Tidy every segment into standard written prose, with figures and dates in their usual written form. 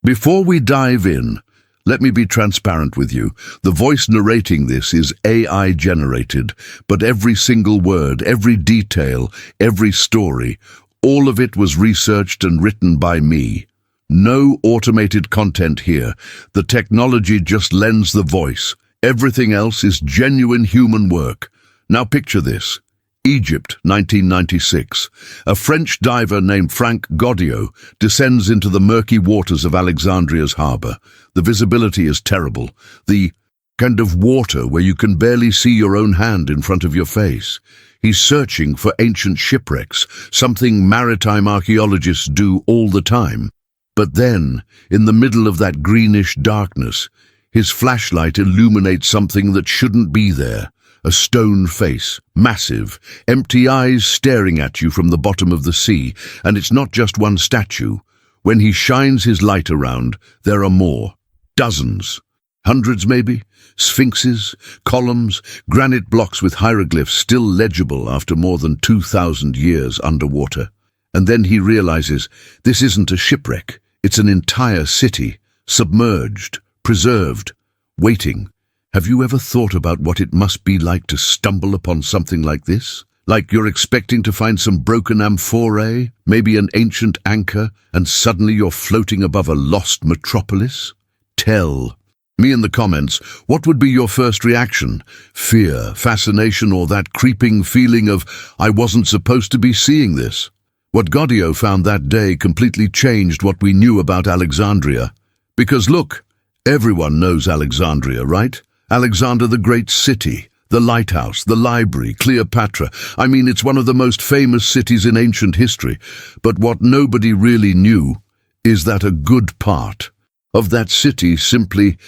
Before we dive in, let me be transparent with you. The voice narrating this is AI generated, but every single word, every detail, every story, all of it was researched and written by me. No automated content here. The technology just lends the voice. Everything else is genuine human work. Now picture this. Egypt, 1996. A French diver named Franck Goddio descends into the murky waters of Alexandria's harbour. The visibility is terrible. The kind of water where you can barely see your own hand in front of your face. He's searching for ancient shipwrecks, something maritime archaeologists do all the time. But then, in the middle of that greenish darkness, his flashlight illuminates something that shouldn't be there. A stone face, massive, empty eyes staring at you from the bottom of the sea, and it's not just one statue. When he shines his light around, there are more. Dozens. Hundreds maybe? Sphinxes, columns, granite blocks with hieroglyphs still legible after more than 2,000 years underwater. And then he realizes this isn't a shipwreck, it's an entire city, submerged, preserved, waiting. Have you ever thought about what it must be like to stumble upon something like this? Like you're expecting to find some broken amphorae, maybe an ancient anchor, and suddenly you're floating above a lost metropolis? Tell me in the comments, what would be your first reaction? Fear, fascination, or that creeping feeling of, I wasn't supposed to be seeing this? What Goddio found that day completely changed what we knew about Alexandria. Because look, everyone knows Alexandria, right? Alexander the Great City, the lighthouse, the library, Cleopatra. I mean, it's one of the most famous cities in ancient history. But what nobody really knew is that a good part of that city simply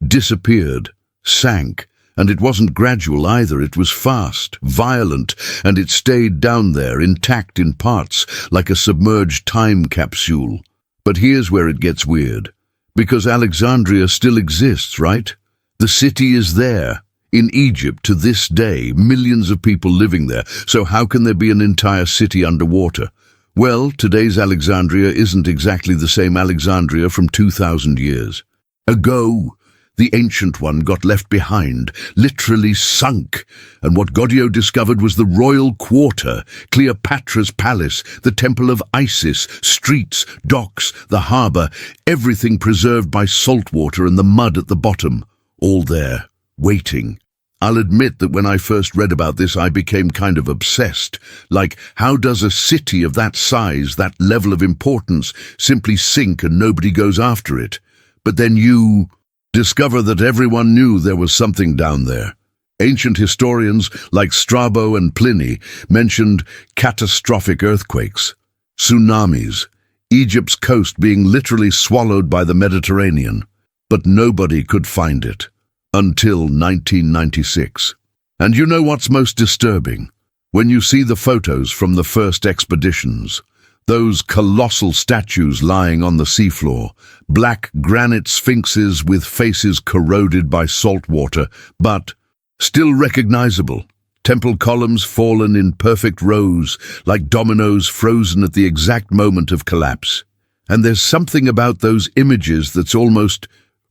disappeared, sank. And it wasn't gradual either, it was fast, violent, and it stayed down there, intact in parts, like a submerged time capsule. But here's where it gets weird. Because Alexandria still exists, right? The city is there, in Egypt to this day, millions of people living there, so how can there be an entire city underwater? Well, today's Alexandria isn't exactly the same Alexandria from 2,000 years ago. The ancient one got left behind, literally sunk, and what Goddio discovered was the royal quarter, Cleopatra's palace, the temple of Isis, streets, docks, the harbour, everything preserved by salt water and the mud at the bottom. All there, waiting. I'll admit that when I first read about this, I became kind of obsessed. Like, how does a city of that size, that level of importance, simply sink and nobody goes after it? But then you discover that everyone knew there was something down there. Ancient historians like Strabo and Pliny mentioned catastrophic earthquakes, tsunamis, Egypt's coast being literally swallowed by the Mediterranean. But nobody could find it until 1996. And you know what's most disturbing? When you see the photos from the first expeditions, those colossal statues lying on the seafloor, black granite sphinxes with faces corroded by salt water, but still recognizable. Temple columns fallen in perfect rows, like dominoes frozen at the exact moment of collapse. And there's something about those images that's almost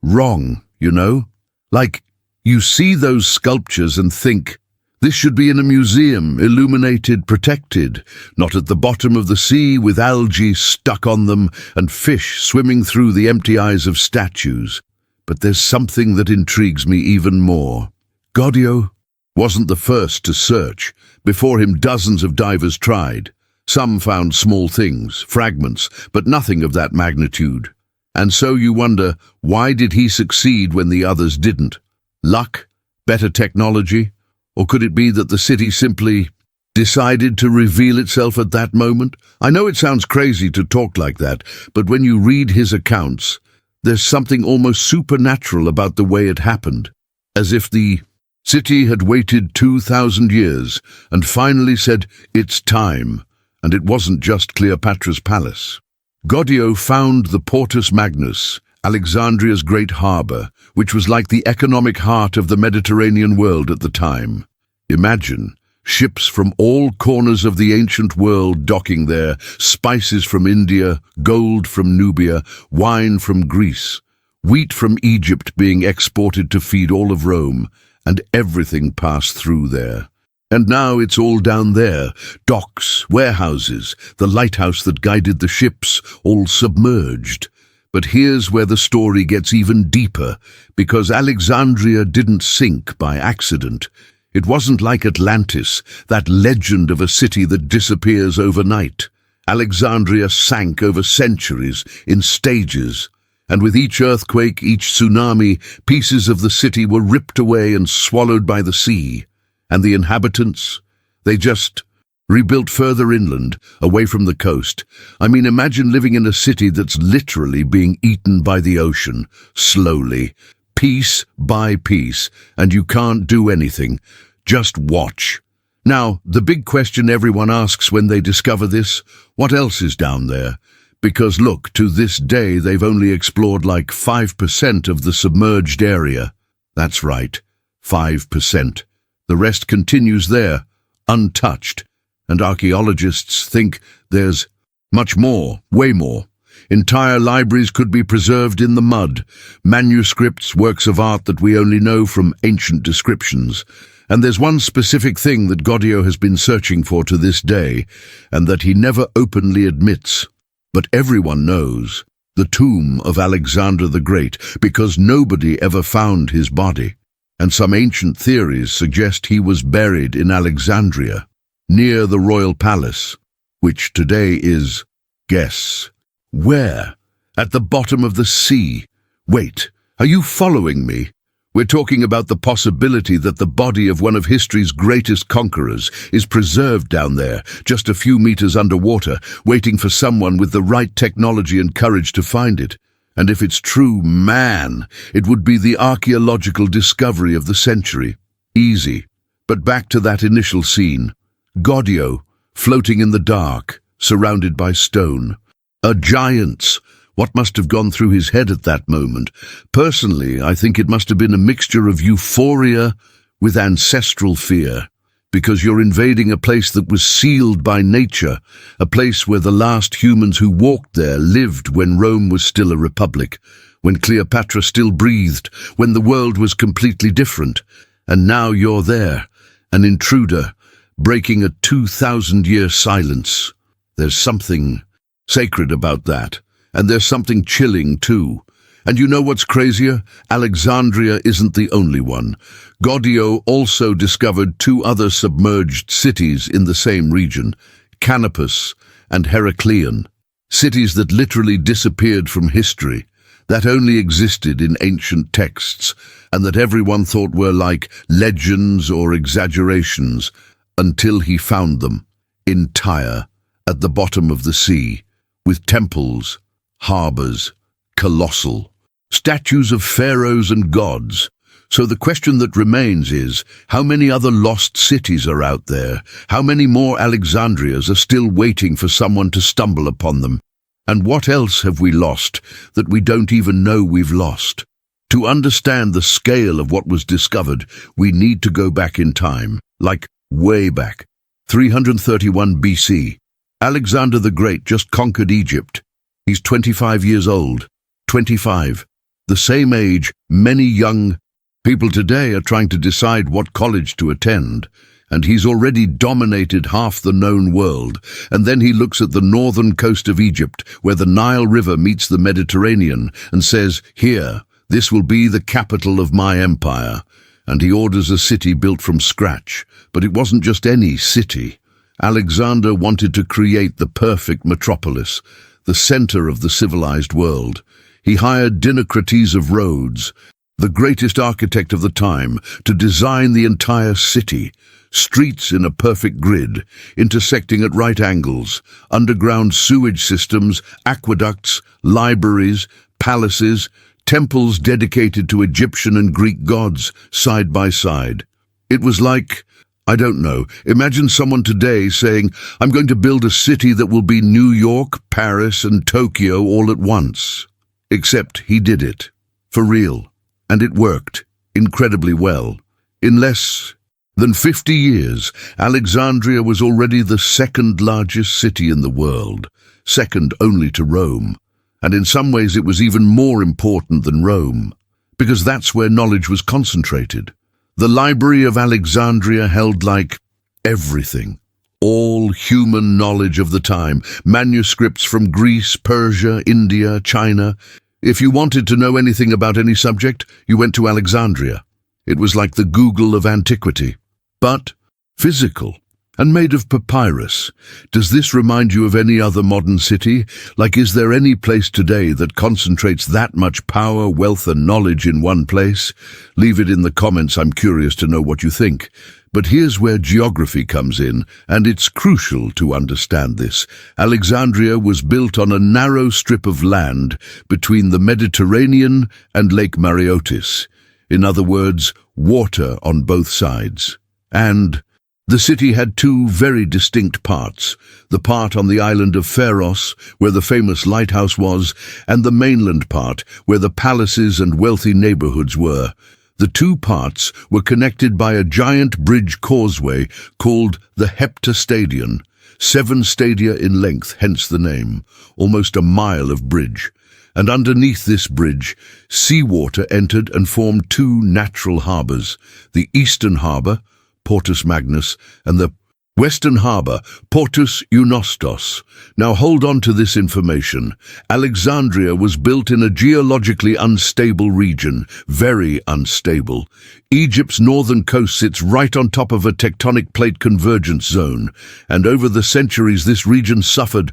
wrong, you know? Like, you see those sculptures and think, this should be in a museum, illuminated, protected, not at the bottom of the sea with algae stuck on them and fish swimming through the empty eyes of statues. But there's something that intrigues me even more. Goddio wasn't the first to search. Before him, dozens of divers tried. Some found small things, fragments, but nothing of that magnitude. And so you wonder, why did he succeed when the others didn't? Luck? Better technology? Or could it be that the city simply decided to reveal itself at that moment? I know it sounds crazy to talk like that, but when you read his accounts, there's something almost supernatural about the way it happened. As if the city had waited 2,000 years and finally said, it's time. And it wasn't just Cleopatra's palace. Goddio found the Portus Magnus, Alexandria's great harbour, which was like the economic heart of the Mediterranean world at the time. Imagine Ships from all corners of the ancient world docking there, spices from India, gold from Nubia, wine from Greece, wheat from Egypt being exported to feed all of Rome, and everything passed through there. And now it's all down there, docks, warehouses, the lighthouse that guided the ships, all submerged. But here's where the story gets even deeper, because Alexandria didn't sink by accident. It wasn't like Atlantis, that legend of a city that disappears overnight. Alexandria sank over centuries, in stages, and with each earthquake, each tsunami, pieces of the city were ripped away and swallowed by the sea. And the inhabitants, they just rebuilt further inland, away from the coast. I mean, imagine living in a city that's literally being eaten by the ocean, slowly, piece by piece, and you can't do anything. Just watch. Now, the big question everyone asks when they discover this, what else is down there? Because look, to this day they've only explored like 5% of the submerged area. That's right, 5%. The rest continues there, untouched, and archaeologists think there's much more, way more. Entire libraries could be preserved in the mud, manuscripts, works of art that we only know from ancient descriptions. And there's one specific thing that Goddio has been searching for to this day, and that he never openly admits. But everyone knows, the tomb of Alexander the Great, because nobody ever found his body. And some ancient theories suggest he was buried in Alexandria, near the royal palace, which today is, guess, where? At the bottom of the sea. Wait, are you following me? We're talking about the possibility that the body of one of history's greatest conquerors is preserved down there, just a few meters underwater, waiting for someone with the right technology and courage to find it. And if it's true, man, it would be the archaeological discovery of the century. Easy. But back to that initial scene. Goddio, floating in the dark, surrounded by stone. A giant's. What must have gone through his head at that moment? Personally, I think it must have been a mixture of euphoria with ancestral fear, because you're invading a place that was sealed by nature, a place where the last humans who walked there lived when Rome was still a republic, when Cleopatra still breathed, when the world was completely different. And now you're there, an intruder, breaking a 2,000-year silence. There's something sacred about that. And there's something chilling, too. And you know what's crazier? Alexandria isn't the only one. Goddio also discovered two other submerged cities in the same region, Canopus and Heracleion, cities that literally disappeared from history, that only existed in ancient texts, and that everyone thought were like legends or exaggerations, until he found them, entire, at the bottom of the sea, with temples, harbors, colossal, statues of pharaohs and gods. So the question that remains is, how many other lost cities are out there? How many more Alexandrias are still waiting for someone to stumble upon them? And what else have we lost that we don't even know we've lost? To understand the scale of what was discovered, we need to go back in time, like way back. 331 BC. Alexander the Great just conquered Egypt. He's 25 years old. 25. The same age many young people today are trying to decide what college to attend. And he's already dominated half the known world. And then he looks at the northern coast of Egypt, where the Nile River meets the Mediterranean, and says, "Here, this will be the capital of my empire." And he orders a city built from scratch. But it wasn't just any city. Alexander wanted to create the perfect metropolis, the center of the civilized world. He hired Dinocrates of Rhodes, the greatest architect of the time, to design the entire city. Streets in a perfect grid, intersecting at right angles, underground sewage systems, aqueducts, libraries, palaces, temples dedicated to Egyptian and Greek gods, side by side. It was like, I don't know, imagine someone today saying, "I'm going to build a city that will be New York, Paris, and Tokyo all at once." Except he did it. For real. And it worked. Incredibly well. In less than 50 years, Alexandria was already the second largest city in the world, second only to Rome. And in some ways it was even more important than Rome, because that's where knowledge was concentrated. The Library of Alexandria held like everything. All human knowledge of the time, manuscripts from Greece, Persia, India, China. If you wanted to know anything about any subject, you went to Alexandria. It was like the Google of antiquity, but physical and made of papyrus. Does this remind you of any other modern city? Like, is there any place today that concentrates that much power, wealth, and knowledge in one place? Leave it in the comments. I'm curious to know what you think. But here's where geography comes in, and it's crucial to understand this. Alexandria was built on a narrow strip of land between the Mediterranean and Lake Mareotis. In other words, water on both sides. And the city had two very distinct parts, the part on the island of Pharos, where the famous lighthouse was, and the mainland part, where the palaces and wealthy neighborhoods were. The two parts were connected by a giant bridge causeway called the Heptastadion, 7 stadia in length, hence the name, almost a mile of bridge. And underneath this bridge, seawater entered and formed two natural harbors, the eastern harbor, Portus Magnus, and the western harbor, Portus Eunostos. Now hold on to this information. Alexandria was built in a geologically unstable region, very unstable. Egypt's northern coast sits right on top of a tectonic plate convergence zone, and over the centuries this region suffered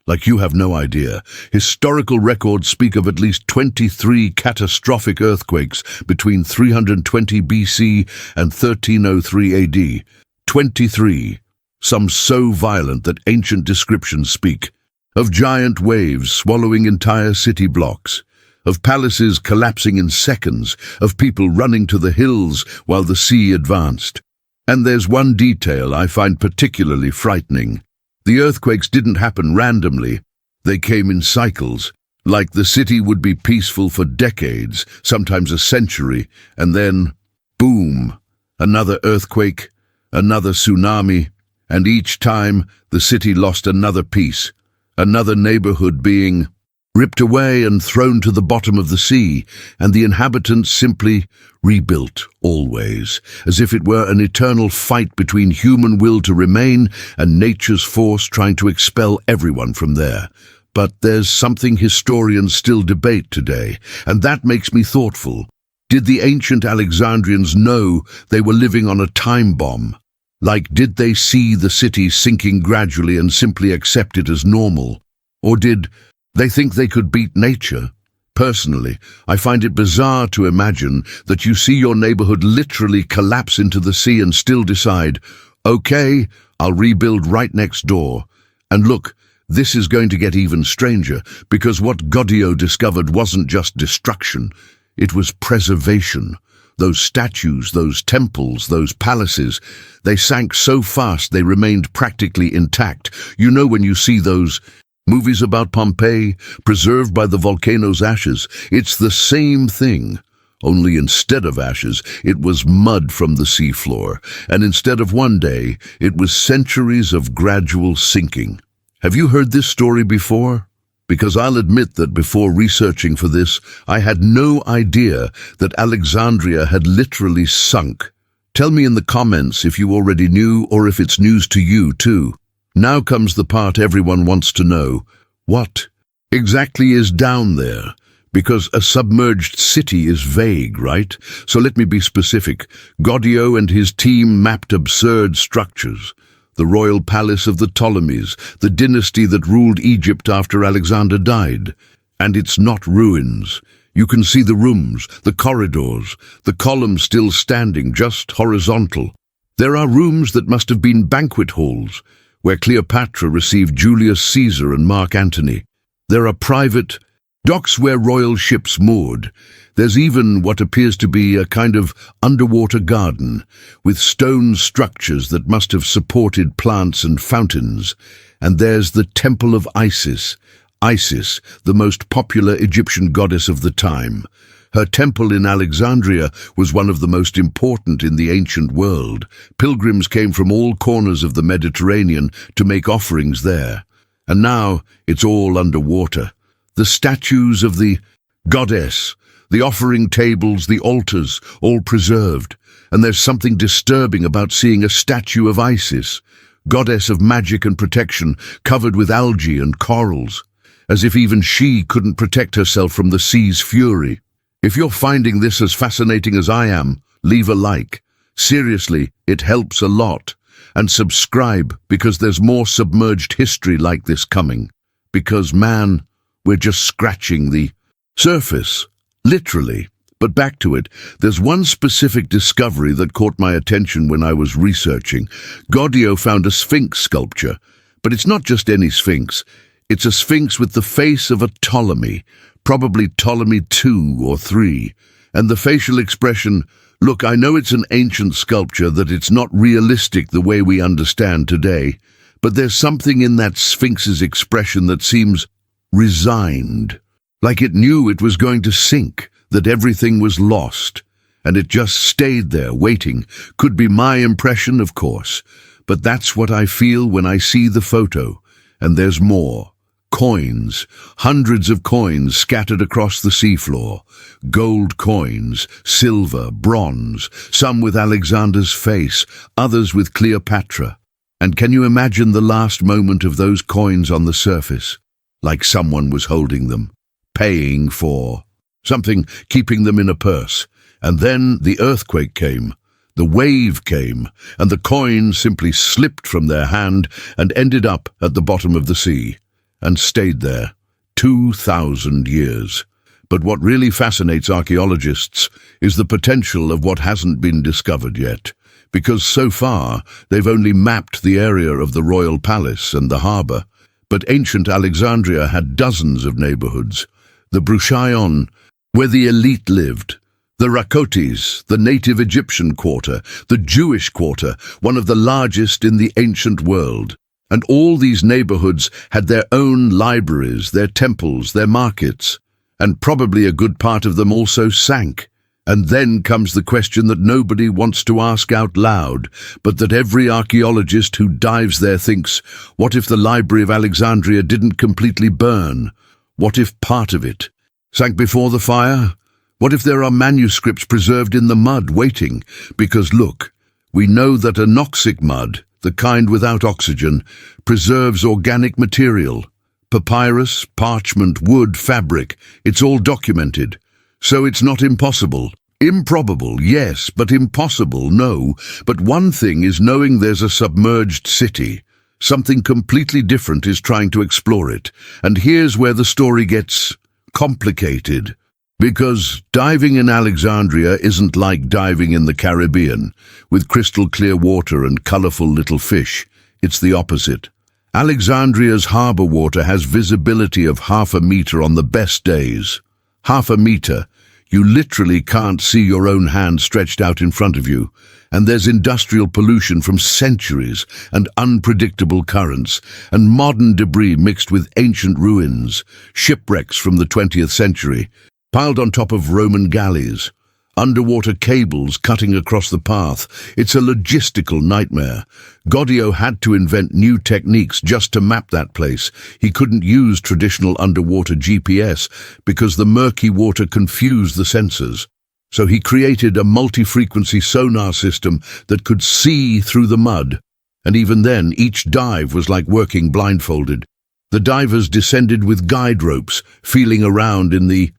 like you have no idea. Historical records speak of at least 23 catastrophic earthquakes between 320 BC and 1303 AD. 23, some so violent that ancient descriptions speak of giant waves swallowing entire city blocks, of palaces collapsing in seconds, of people running to the hills while the sea advanced. And there's one detail I find particularly frightening. The earthquakes didn't happen randomly. They came in cycles, like the city would be peaceful for decades, sometimes a century, and then, boom, another earthquake, another tsunami, and each time the city lost another piece, another neighborhood being ripped away and thrown to the bottom of the sea, and the inhabitants simply rebuilt always, as if it were an eternal fight between human will to remain and nature's force trying to expel everyone from there. But there's something historians still debate today, and that makes me thoughtful. Did the ancient Alexandrians know they were living on a time bomb? Like, did they see the city sinking gradually and simply accept it as normal? Or did they think they could beat nature? Personally, I find it bizarre to imagine that you see your neighborhood literally collapse into the sea and still decide, okay, I'll rebuild right next door. And look, this is going to get even stranger, because what Goddio discovered wasn't just destruction, it was preservation. Those statues, those temples, those palaces, they sank so fast they remained practically intact. You know, when you see those movies about Pompeii, preserved by the volcano's ashes, it's the same thing. Only instead of ashes, it was mud from the seafloor, and instead of one day, it was centuries of gradual sinking. Have you heard this story before? Because I'll admit that before researching for this, I had no idea that Alexandria had literally sunk. Tell me in the comments if you already knew or if it's news to you too. Now comes the part everyone wants to know. What exactly is down there? Because a submerged city is vague, right? So let me be specific. Goddio and his team mapped absurd structures. The royal palace of the Ptolemies, the dynasty that ruled Egypt after Alexander died. And it's not ruins. You can see the rooms, the corridors, the columns still standing, just horizontal. There are rooms that must have been banquet halls, where Cleopatra received Julius Caesar and Mark Antony. There are private docks where royal ships moored. There's even what appears to be a kind of underwater garden, with stone structures that must have supported plants and fountains. And there's the Temple of Isis. Isis, the most popular Egyptian goddess of the time. Her temple in Alexandria was one of the most important in the ancient world. Pilgrims came from all corners of the Mediterranean to make offerings there. And now it's all underwater. The statues of the goddess, the offering tables, the altars, all preserved. And there's something disturbing about seeing a statue of Isis, goddess of magic and protection, covered with algae and corals, as if even she couldn't protect herself from the sea's fury. If you're finding this as fascinating as I am, leave a like. Seriously, it helps a lot. And subscribe, because there's more submerged history like this coming. Because, man, we're just scratching the surface, literally. But back to it, there's one specific discovery that caught my attention when I was researching. Goddio found a sphinx sculpture, but it's not just any sphinx. It's a sphinx with the face of a Ptolemy, probably Ptolemy II or III, and the facial expression, look, I know it's an ancient sculpture, that it's not realistic the way we understand today, but there's something in that sphinx's expression that seems resigned, like it knew it was going to sink, that everything was lost, and it just stayed there waiting. Could be my impression, of course, but that's what I feel when I see the photo, and there's more. Coins, hundreds of coins scattered across the seafloor. Gold coins, silver, bronze, some with Alexander's face, others with Cleopatra. And can you imagine the last moment of those coins on the surface? Like someone was holding them, paying for something, keeping them in a purse. And then the earthquake came, the wave came, and the coins simply slipped from their hand and ended up at the bottom of the sea. And stayed there 2,000 years. But what really fascinates archaeologists is the potential of what hasn't been discovered yet, because so far they've only mapped the area of the royal palace and the harbour. But ancient Alexandria had dozens of neighbourhoods. The Bruchaion, where the elite lived, the Rakotis, the native Egyptian quarter, the Jewish quarter, one of the largest in the ancient world. And all these neighborhoods had their own libraries, their temples, their markets, and probably a good part of them also sank. And then comes the question that nobody wants to ask out loud, but that every archaeologist who dives there thinks, what if the Library of Alexandria didn't completely burn? What if part of it sank before the fire? What if there are manuscripts preserved in the mud waiting? Because look, we know that anoxic mud, the kind without oxygen, preserves organic material. Papyrus, parchment, wood, fabric, it's all documented. So it's not impossible. Improbable, yes, but impossible, no. But one thing is knowing there's a submerged city. Something completely different is trying to explore it. And here's where the story gets complicated. Because diving in Alexandria isn't like diving in the Caribbean, with crystal clear water and colourful little fish. It's the opposite. Alexandria's harbour water has visibility of 0.5 metre on the best days. 0.5 metre. You literally can't see your own hand stretched out in front of you. And there's industrial pollution from centuries, and unpredictable currents, and modern debris mixed with ancient ruins, shipwrecks from the 20th century, piled on top of Roman galleys, underwater cables cutting across the path. It's a logistical nightmare. Goddio had to invent new techniques just to map that place. He couldn't use traditional underwater GPS because the murky water confused the sensors. So he created a multi-frequency sonar system that could see through the mud. And even then, each dive was like working blindfolded. The divers descended with guide ropes, feeling around in the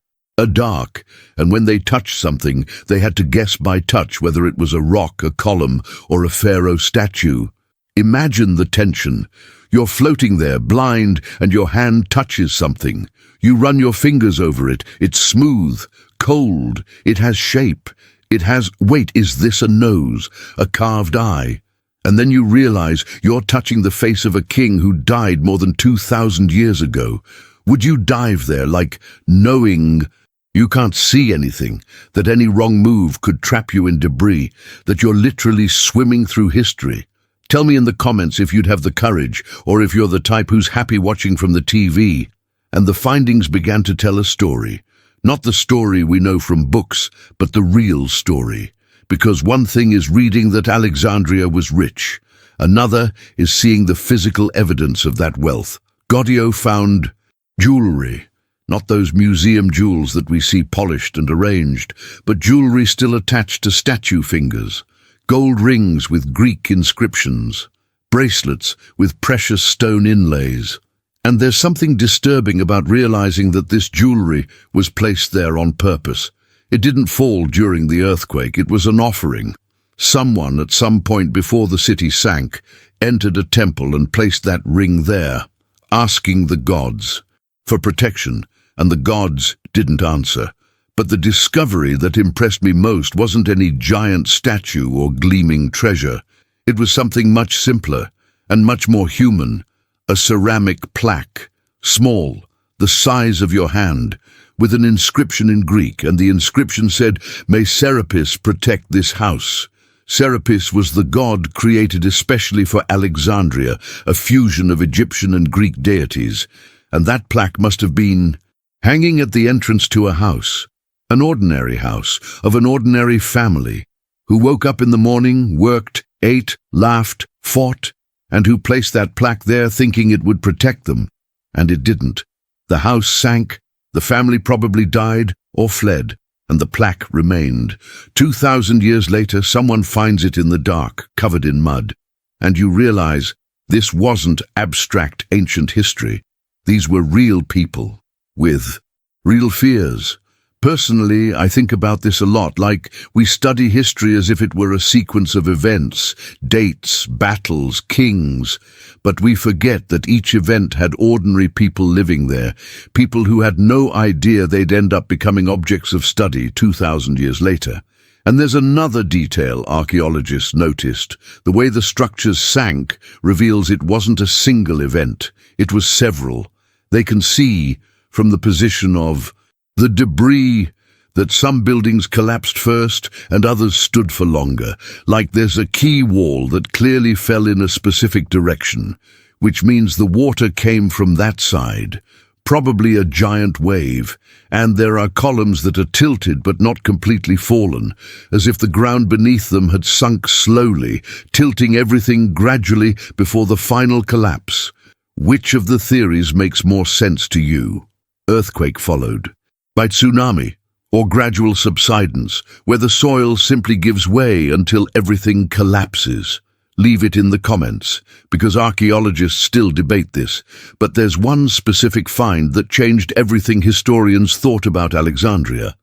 dark, and when they touched something, they had to guess by touch whether it was a rock, a column, or a pharaoh statue. Imagine the tension. You're floating there, blind, and your hand touches something. You run your fingers over it. It's smooth, cold, it has shape. It has, wait, is this a nose, a carved eye? And then you realize you're touching the face of a king who died more than 2,000 years ago. Would you dive there, like knowing you can't see anything, that any wrong move could trap you in debris, that you're literally swimming through history? Tell me in the comments if you'd have the courage, or if you're the type who's happy watching from the TV. And the findings began to tell a story. Not the story we know from books, but the real story. Because one thing is reading that Alexandria was rich. Another is seeing the physical evidence of that wealth. Goddio found jewelry. Not those museum jewels that we see polished and arranged, but jewelry still attached to statue fingers. Gold rings with Greek inscriptions. Bracelets with precious stone inlays. And there's something disturbing about realizing that this jewelry was placed there on purpose. It didn't fall during the earthquake, it was an offering. Someone, at some point before the city sank, entered a temple and placed that ring there, asking the gods for protection, and the gods didn't answer. But the discovery that impressed me most wasn't any giant statue or gleaming treasure. It was something much simpler and much more human. A ceramic plaque, small, the size of your hand, with an inscription in Greek, and the inscription said, "May Serapis protect this house." Serapis was the god created especially for Alexandria, a fusion of Egyptian and Greek deities, and that plaque must have been hanging at the entrance to a house, an ordinary house, of an ordinary family, who woke up in the morning, worked, ate, laughed, fought, and who placed that plaque there thinking it would protect them, and it didn't. The house sank, the family probably died or fled, and the plaque remained. 2,000 years later, someone finds it in the dark, covered in mud, and you realize this wasn't abstract ancient history. These were real people, with real fears. Personally, I think about this a lot, like we study history as if it were a sequence of events, dates, battles, kings, but we forget that each event had ordinary people living there, people who had no idea they'd end up becoming objects of study 2,000 years later. And there's another detail archaeologists noticed. The way the structures sank reveals it wasn't a single event, it was several. They can see, from the position of the debris, that some buildings collapsed first and others stood for longer, like there's a key wall that clearly fell in a specific direction, which means the water came from that side, probably a giant wave, and there are columns that are tilted but not completely fallen, as if the ground beneath them had sunk slowly, tilting everything gradually before the final collapse. Which of the theories makes more sense to you? Earthquake followed by tsunami, or gradual subsidence, where the soil simply gives way until everything collapses. Leave it in the comments, because archaeologists still debate this, but there's one specific find that changed everything historians thought about Alexandria.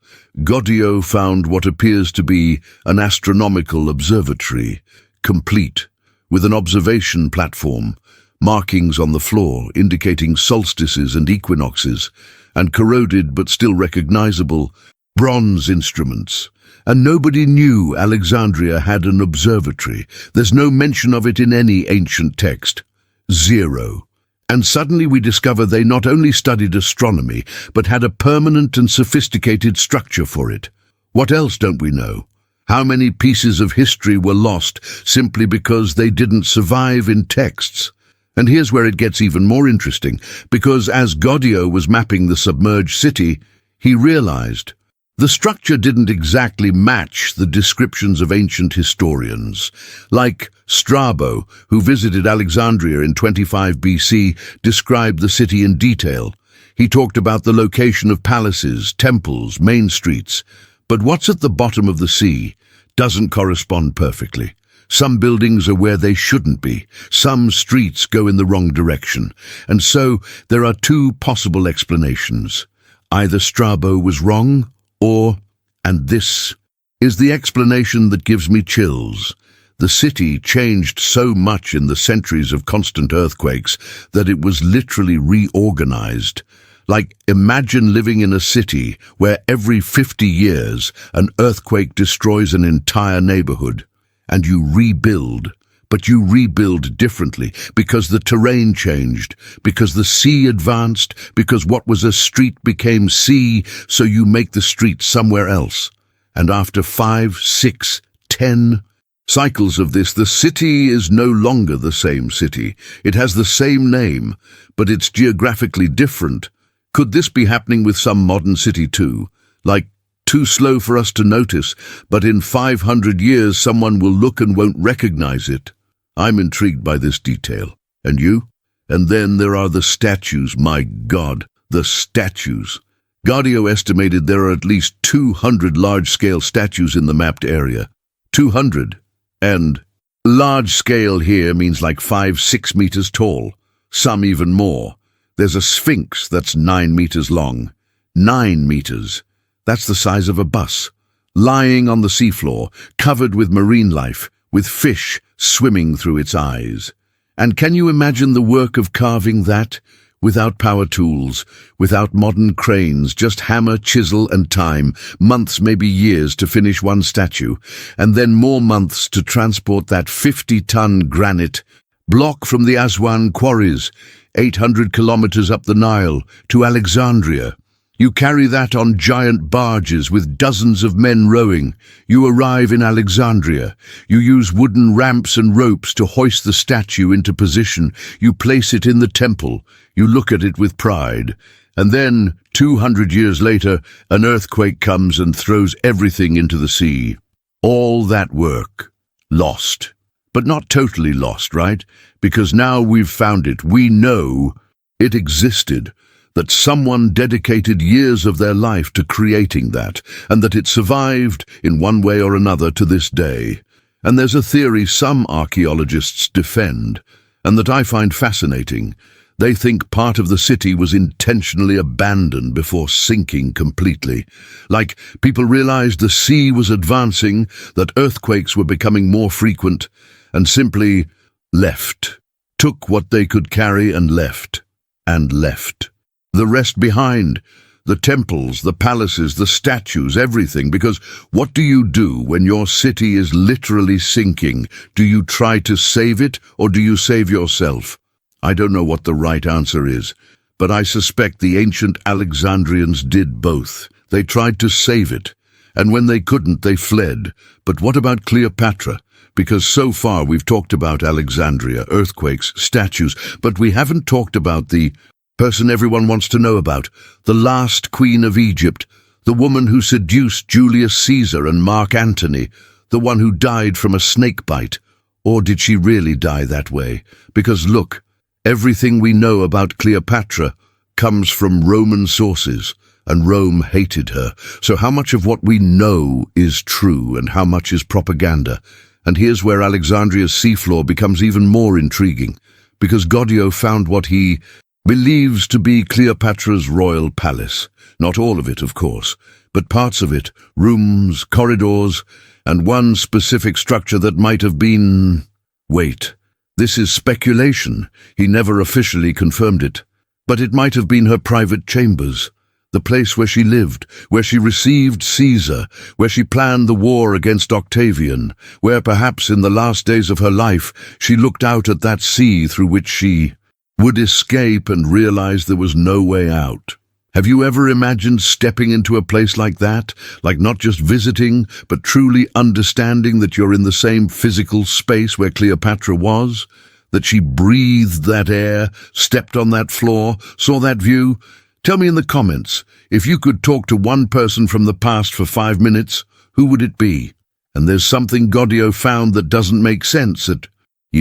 Goddio found what appears to be an astronomical observatory, complete, with an observation platform, markings on the floor indicating solstices and equinoxes, and corroded but still recognizable bronze instruments. And nobody knew Alexandria had an observatory. There's no mention of it in any ancient text. Zero. And suddenly we discover they not only studied astronomy, but had a permanent and sophisticated structure for it. What else don't we know? How many pieces of history were lost simply because they didn't survive in texts? And here's where it gets even more interesting, because as Goddio was mapping the submerged city, he realized the structure didn't exactly match the descriptions of ancient historians. Like Strabo, who visited Alexandria in 25 BC, described the city in detail. He talked about the location of palaces, temples, main streets. But what's at the bottom of the sea doesn't correspond perfectly. Some buildings are where they shouldn't be. Some streets go in the wrong direction. And so there are two possible explanations. Either Strabo was wrong, or, and this is the explanation that gives me chills, the city changed so much in the centuries of constant earthquakes that it was literally reorganized. Like, imagine living in a city where every 50 years an earthquake destroys an entire neighborhood. And you rebuild, but you rebuild differently because the terrain changed, because the sea advanced, because what was a street became sea, so you make the street somewhere else. And after 5, 6, 10 cycles of this, the city is no longer the same city. It has the same name, but it's geographically different. Could this be happening with some modern city too? Like, too slow for us to notice, but in 500 years someone will look and won't recognize it. I'm intrigued by this detail. And you? And then there are the statues, my God, the statues. Goddio estimated there are at least 200 large-scale statues in the mapped area. 200. And large-scale here means like 5-6 meters tall, some even more. There's a sphinx that's 9 meters long. 9 meters. That's the size of a bus. Lying on the seafloor, covered with marine life, with fish swimming through its eyes. And can you imagine the work of carving that? Without power tools, without modern cranes, just hammer, chisel, and time, months, maybe years to finish one statue, and then more months to transport that 50-ton granite block from the Aswan quarries, 800 kilometers up the Nile, to Alexandria. You carry that on giant barges with dozens of men rowing. You arrive in Alexandria. You use wooden ramps and ropes to hoist the statue into position. You place it in the temple. You look at it with pride. And then, 200 years later, an earthquake comes and throws everything into the sea. All that work, lost. But not totally lost, right? Because now we've found it. We know it existed. That someone dedicated years of their life to creating that, and that it survived in one way or another to this day. And there's a theory some archaeologists defend, and that I find fascinating. They think part of the city was intentionally abandoned before sinking completely. Like people realized the sea was advancing, that earthquakes were becoming more frequent, and simply left. Took what they could carry and left. And left. The rest behind, the temples, the palaces, the statues, everything, because what do you do when your city is literally sinking? Do you try to save it, or do you save yourself? I don't know what the right answer is, but I suspect the ancient Alexandrians did both. They tried to save it, and when they couldn't, they fled. But what about Cleopatra? Because so far we've talked about Alexandria, earthquakes, statues, but we haven't talked about the person everyone wants to know about, the last queen of Egypt, the woman who seduced Julius Caesar and Mark Antony, the one who died from a snake bite. Or did she really die that way? Because look, everything we know about Cleopatra comes from Roman sources, and Rome hated her. So how much of what we know is true and how much is propaganda? And here's where Alexandria's seafloor becomes even more intriguing, because Goddio found what he believes to be Cleopatra's royal palace. Not all of it, of course, but parts of it, rooms, corridors, and one specific structure that might have been... Wait, this is speculation. He never officially confirmed it. But it might have been her private chambers, the place where she lived, where she received Caesar, where she planned the war against Octavian, where perhaps in the last days of her life she looked out at that sea through which she would escape and realize there was no way out. Have you ever imagined stepping into a place like that? Like not just visiting, but truly understanding that you're in the same physical space where Cleopatra was? That she breathed that air, stepped on that floor, saw that view? Tell me in the comments, if you could talk to one person from the past for 5 minutes, who would it be? And there's something Goddio found that doesn't make sense at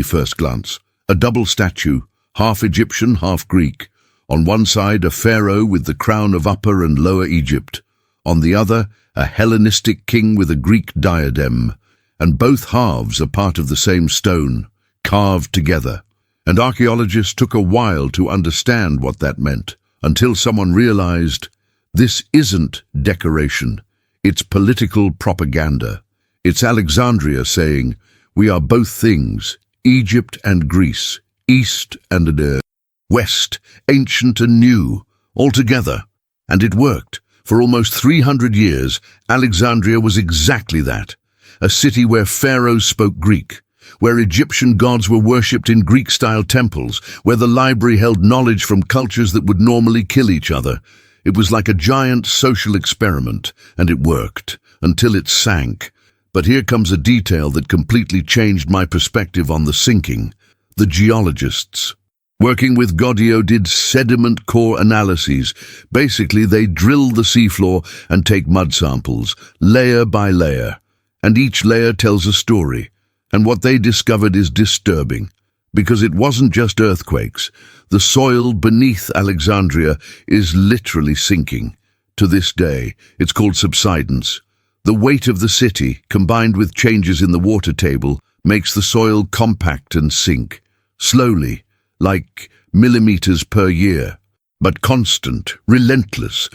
first glance. A double statue, half Egyptian, half Greek. On one side, a pharaoh with the crown of Upper and Lower Egypt. On the other, a Hellenistic king with a Greek diadem. And both halves are part of the same stone, carved together. And archaeologists took a while to understand what that meant, until someone realized this isn't decoration. It's political propaganda. It's Alexandria saying, we are both things, Egypt and Greece. East and West, ancient and new, all together. And it worked. For almost 300 years, Alexandria was exactly that. A city where pharaohs spoke Greek, where Egyptian gods were worshipped in Greek-style temples, where the library held knowledge from cultures that would normally kill each other. It was like a giant social experiment, and it worked, until it sank. But here comes a detail that completely changed my perspective on the sinking. The geologists. Working with Goddio did sediment core analyses. Basically, they drill the seafloor and take mud samples, layer by layer. And each layer tells a story. And what they discovered is disturbing. Because it wasn't just earthquakes. The soil beneath Alexandria is literally sinking. To this day, it's called subsidence. The weight of the city, combined with changes in the water table, makes the soil compact and sink. Slowly, like millimeters per year. But constant, relentless.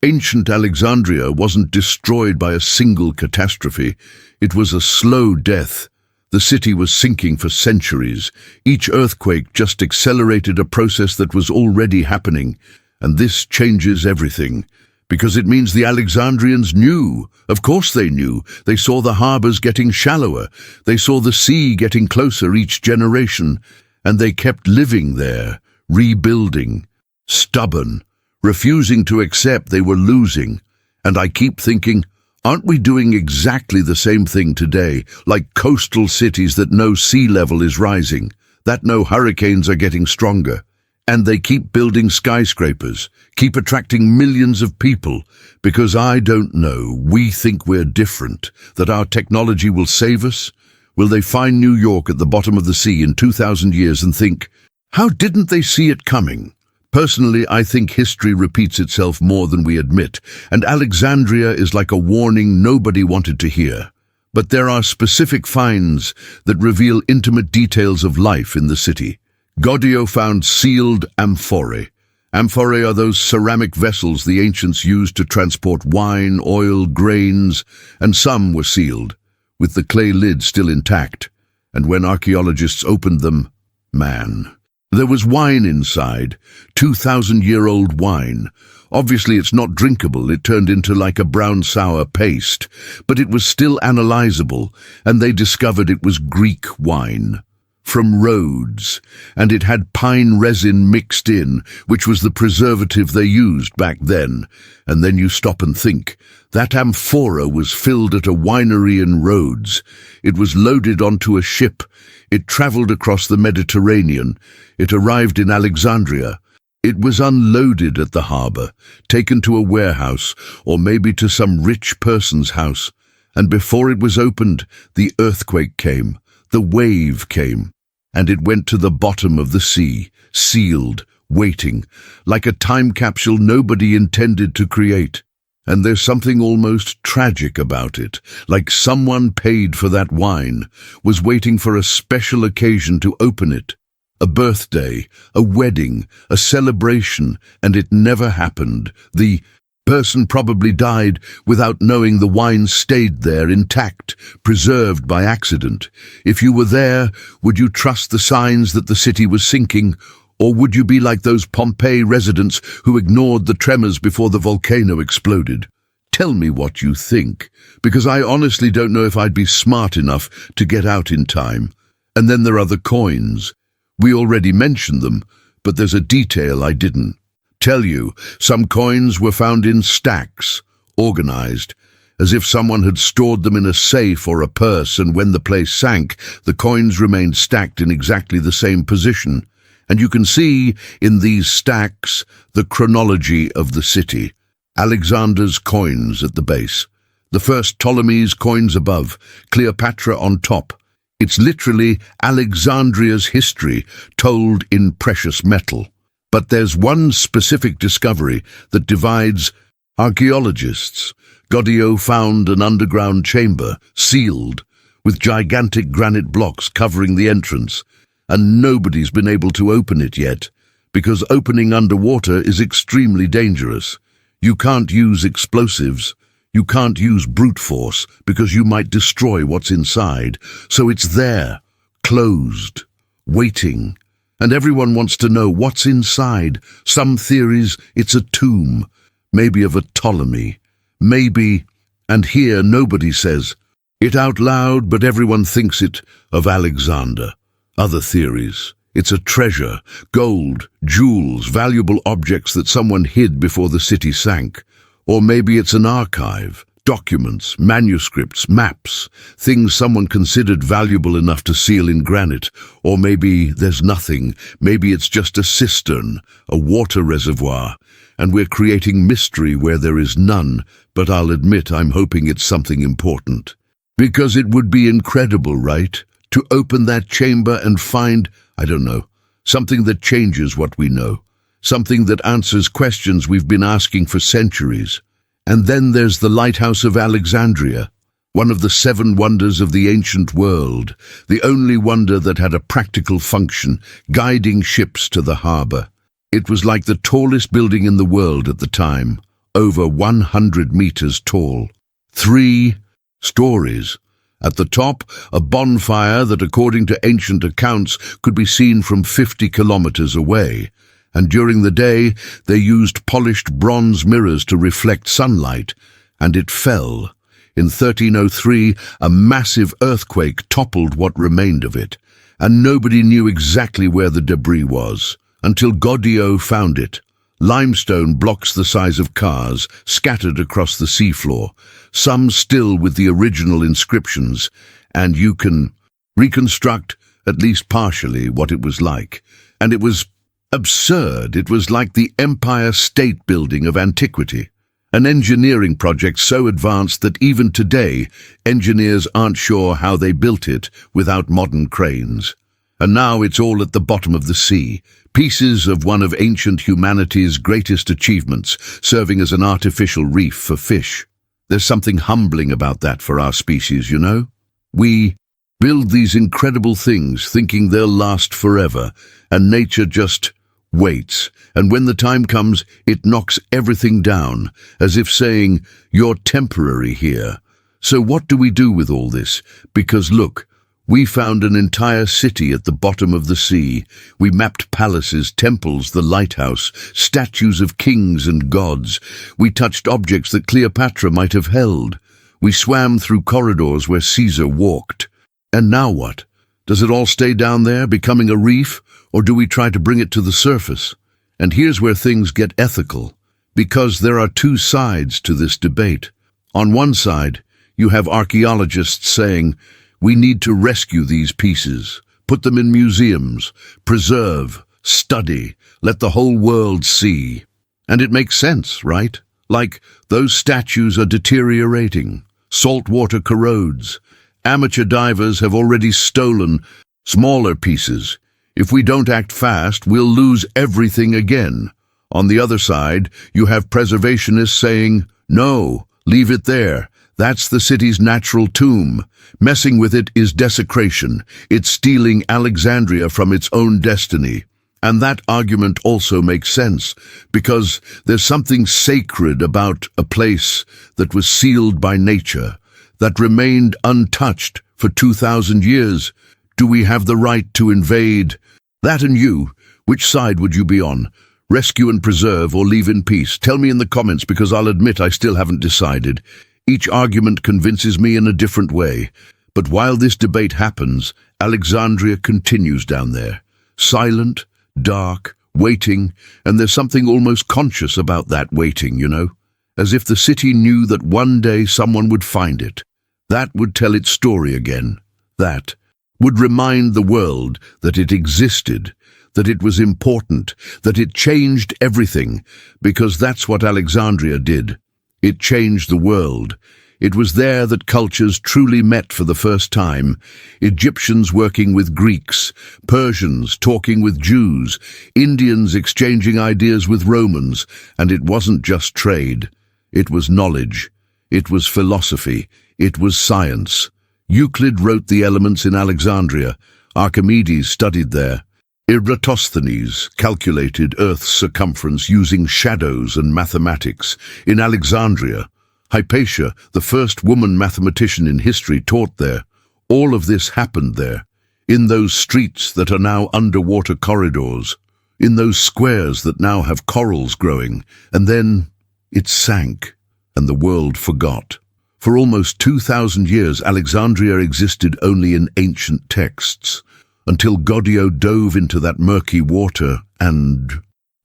Ancient Alexandria wasn't destroyed by a single catastrophe. It was a slow death. The city was sinking for centuries. Each earthquake just accelerated a process that was already happening. And this changes everything. Because it means the Alexandrians knew. Of course they knew. They saw the harbors getting shallower. They saw the sea getting closer each generation. And they kept living there, rebuilding, stubborn, refusing to accept they were losing. And I keep thinking, aren't we doing exactly the same thing today, like coastal cities that know sea level is rising, that know hurricanes are getting stronger, and they keep building skyscrapers, keep attracting millions of people, because I don't know, we think we're different, that our technology will save us? Will they find New York at the bottom of the sea in 2,000 years and think, how didn't they see it coming? Personally, I think history repeats itself more than we admit, and Alexandria is like a warning nobody wanted to hear. But there are specific finds that reveal intimate details of life in the city. Goddio found sealed amphorae. Amphorae are those ceramic vessels the ancients used to transport wine, oil, grains, and some were sealed, with the clay lid still intact. And when archaeologists opened them, man, there was wine inside, 2,000-year-old wine. Obviously it's not drinkable, it turned into like a brown sour paste, but it was still analyzable, and they discovered it was Greek wine. From Rhodes, and it had pine resin mixed in, which was the preservative they used back then. And then you stop and think, that amphora was filled at a winery in Rhodes. It was loaded onto a ship. It traveled across the Mediterranean. It arrived in Alexandria. It was unloaded at the harbor, taken to a warehouse, or maybe to some rich person's house. And before it was opened, the earthquake came, the wave came, and it went to the bottom of the sea, sealed, waiting, like a time capsule nobody intended to create. And there's something almost tragic about it, like someone paid for that wine, was waiting for a special occasion to open it. A birthday, a wedding, a celebration, and it never happened. The person probably died without knowing the wine stayed there intact, preserved by accident. If you were there, would you trust the signs that the city was sinking, or would you be like those Pompeii residents who ignored the tremors before the volcano exploded? Tell me what you think, because I honestly don't know if I'd be smart enough to get out in time. And then there are the coins. We already mentioned them, but there's a detail I didn't tell you. Some coins were found in stacks, organized, as if someone had stored them in a safe or a purse, and when the place sank, the coins remained stacked in exactly the same position. And you can see in these stacks the chronology of the city. Alexander's coins at the base, the first Ptolemy's coins above, Cleopatra on top. It's literally Alexandria's history told in precious metal. But there's one specific discovery that divides archaeologists. Goddio found an underground chamber, sealed, with gigantic granite blocks covering the entrance, and nobody's been able to open it yet, because opening underwater is extremely dangerous. You can't use explosives. You can't use brute force because you might destroy what's inside. So it's there, closed, waiting. And everyone wants to know what's inside. Some theories it's a tomb, maybe of a Ptolemy. Maybe, and here nobody says it out loud, but everyone thinks it of Alexander. Other theories. It's a treasure, gold, jewels, valuable objects that someone hid before the city sank. Or maybe it's an archive, Documents, manuscripts, maps, things someone considered valuable enough to seal in granite. Or maybe there's nothing. Maybe it's just a cistern, a water reservoir, and we're creating mystery where there is none. But I'll admit I'm hoping it's something important. Because it would be incredible, right? To open that chamber and find, I don't know, something that changes what we know. Something that answers questions we've been asking for centuries. And then there's the Lighthouse of Alexandria, one of the 7 wonders of the ancient world, the only wonder that had a practical function, guiding ships to the harbor. It was like the tallest building in the world at the time, over 100 meters tall. 3 stories. At the top, a bonfire that, according to ancient accounts, could be seen from 50 kilometers away. And during the day, they used polished bronze mirrors to reflect sunlight, and it fell. In 1303, a massive earthquake toppled what remained of it, and nobody knew exactly where the debris was, until Goddio found it. Limestone blocks the size of cars, scattered across the seafloor, some still with the original inscriptions, and you can reconstruct, at least partially, what it was like. And it was absurd. It was like the Empire State Building of antiquity, an engineering project so advanced that even today, engineers aren't sure how they built it without modern cranes. And now it's all at the bottom of the sea, pieces of one of ancient humanity's greatest achievements, serving as an artificial reef for fish. There's something humbling about that for our species, you know? We build these incredible things thinking they'll last forever, and nature just waits, and when the time comes, it knocks everything down, as if saying, "You're temporary here." So what do we do with all this? Because look, we found an entire city at the bottom of the sea. We mapped palaces, temples, the lighthouse, statues of kings and gods. We touched objects that Cleopatra might have held. We swam through corridors where Caesar walked. And now what? Does it all stay down there, becoming a reef? Or do we try to bring it to the surface? And here's where things get ethical, because there are 2 sides to this debate. On one side, you have archaeologists saying, we need to rescue these pieces, put them in museums, preserve, study, let the whole world see. And it makes sense, right? Like, those statues are deteriorating, salt water corrodes, amateur divers have already stolen smaller pieces. If we don't act fast, we'll lose everything again. On the other side, you have preservationists saying, no, leave it there. That's the city's natural tomb. Messing with it is desecration. It's stealing Alexandria from its own destiny. And that argument also makes sense, because there's something sacred about a place that was sealed by nature, that remained untouched for 2,000 years. Do we have the right to invade? That and you, which side would you be on? Rescue and preserve or leave in peace? Tell me in the comments, because I'll admit I still haven't decided. Each argument convinces me in a different way. But while this debate happens, Alexandria continues down there. Silent, dark, waiting, and there's something almost conscious about that waiting, you know? As if the city knew that one day someone would find it. That would tell its story again. That would remind the world that it existed, that it was important, that it changed everything, because that's what Alexandria did. It changed the world. It was there that cultures truly met for the first time. Egyptians working with Greeks, Persians talking with Jews, Indians exchanging ideas with Romans, and it wasn't just trade. It was knowledge. It was philosophy. It was science. Euclid wrote the elements in Alexandria. Archimedes studied there. Eratosthenes calculated Earth's circumference using shadows and mathematics in Alexandria. Hypatia, the first woman mathematician in history, taught there. All of this happened there, in those streets that are now underwater corridors, in those squares that now have corals growing, and then it sank, and the world forgot. For almost 2,000 years, Alexandria existed only in ancient texts, until Goddio dove into that murky water and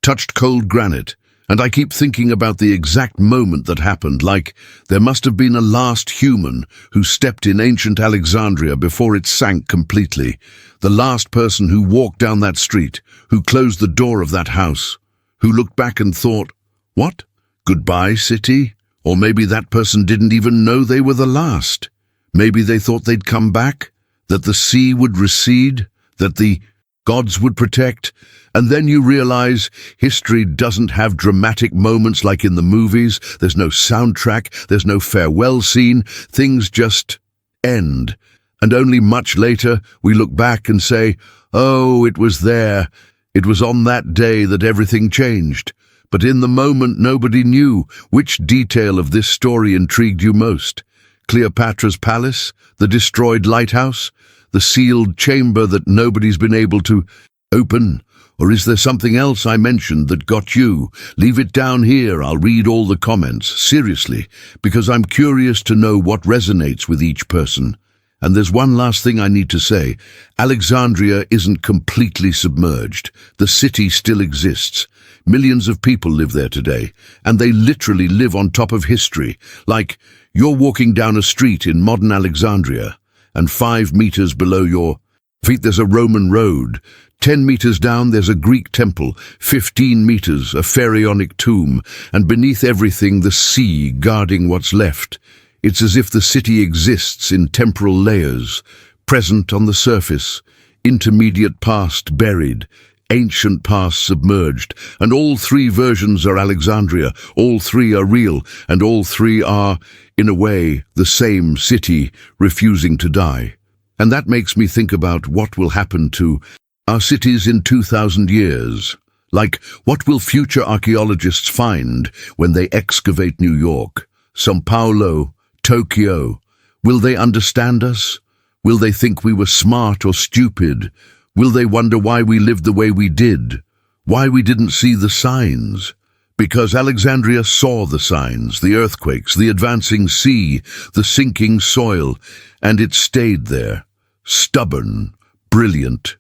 touched cold granite, And I keep thinking about the exact moment that happened, like there must have been a last human who stepped in ancient Alexandria before it sank completely. The last person who walked down that street, who closed the door of that house, who looked back and thought, "What? Goodbye, city?" Or maybe that person didn't even know they were the last. Maybe they thought they'd come back, that the sea would recede, that the gods would protect. And then you realize history doesn't have dramatic moments like in the movies. There's no soundtrack, there's no farewell scene. Things just end. And only much later we look back and say, "Oh, it was there. It was on that day that everything changed." But in the moment nobody knew. Which detail of this story intrigued you most? Cleopatra's palace? The destroyed lighthouse? The sealed chamber that nobody's been able to open? Or is there something else I mentioned that got you? Leave it down here. I'll read all the comments, seriously, because I'm curious to know what resonates with each person. And there's one last thing I need to say. Alexandria isn't completely submerged. The city still exists. Millions of people live there today, and they literally live on top of history. Like, you're walking down a street in modern Alexandria, and 5 meters below your feet there's a Roman road. 10 meters down there's a Greek temple. 15 meters, a pharaonic tomb. And beneath everything, the sea guarding what's left. It's as if the city exists in temporal layers, present on the surface, intermediate past buried, ancient past submerged, and all 3 versions are Alexandria, all 3 are real, and all 3 are, in a way, the same city refusing to die. And that makes me think about what will happen to our cities in 2,000 years. Like, what will future archaeologists find when they excavate New York, São Paulo, Tokyo? Will they understand us? Will they think we were smart or stupid? Will they wonder why we lived the way we did? Why we didn't see the signs? Because Alexandria saw the signs, the earthquakes, the advancing sea, the sinking soil, and it stayed there, stubborn, brilliant,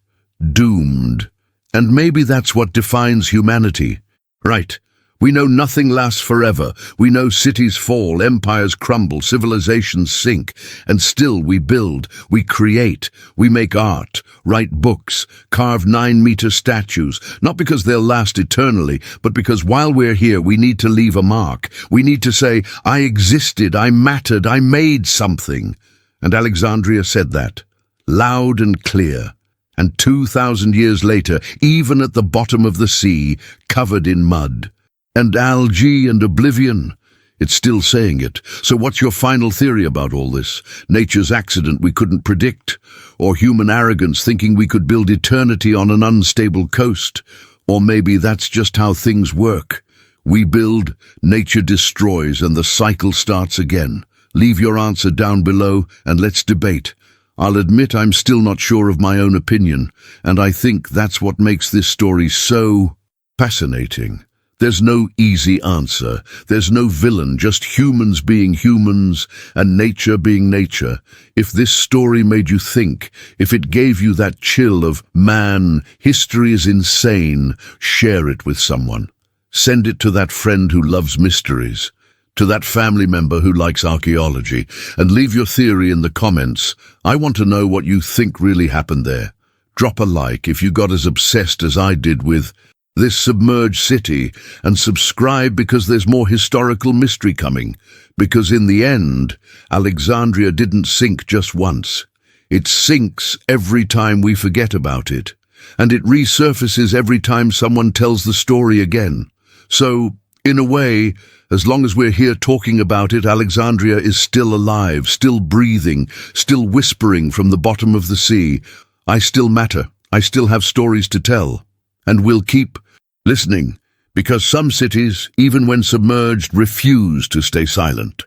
doomed. And maybe that's what defines humanity. Right. We know nothing lasts forever. We know cities fall, empires crumble, civilizations sink, and still we build, we create, we make art, write books, carve 9-meter statues, not because they'll last eternally, but because while we're here we need to leave a mark. We need to say, I existed, I mattered, I made something. And Alexandria said that, loud and clear. And 2,000 years later, even at the bottom of the sea, covered in mud, and algae and oblivion, it's still saying it. So what's your final theory about all this? Nature's accident we couldn't predict? Or human arrogance thinking we could build eternity on an unstable coast? Or maybe that's just how things work. We build, nature destroys, and the cycle starts again. Leave your answer down below and let's debate. I'll admit I'm still not sure of my own opinion, and I think that's what makes this story so fascinating. There's no easy answer. There's no villain, just humans being humans and nature being nature. If this story made you think, if it gave you that chill of, man, history is insane, share it with someone. Send it to that friend who loves mysteries, to that family member who likes archaeology, and leave your theory in the comments. I want to know what you think really happened there. Drop a like if you got as obsessed as I did with this submerged city, and subscribe because there's more historical mystery coming. Because in the end, Alexandria didn't sink just once. It sinks every time we forget about it, and it resurfaces every time someone tells the story again. So, in a way, as long as we're here talking about it, Alexandria is still alive, still breathing, still whispering from the bottom of the sea. I still matter. I still have stories to tell. And we'll keep listening, because some cities, even when submerged, refuse to stay silent.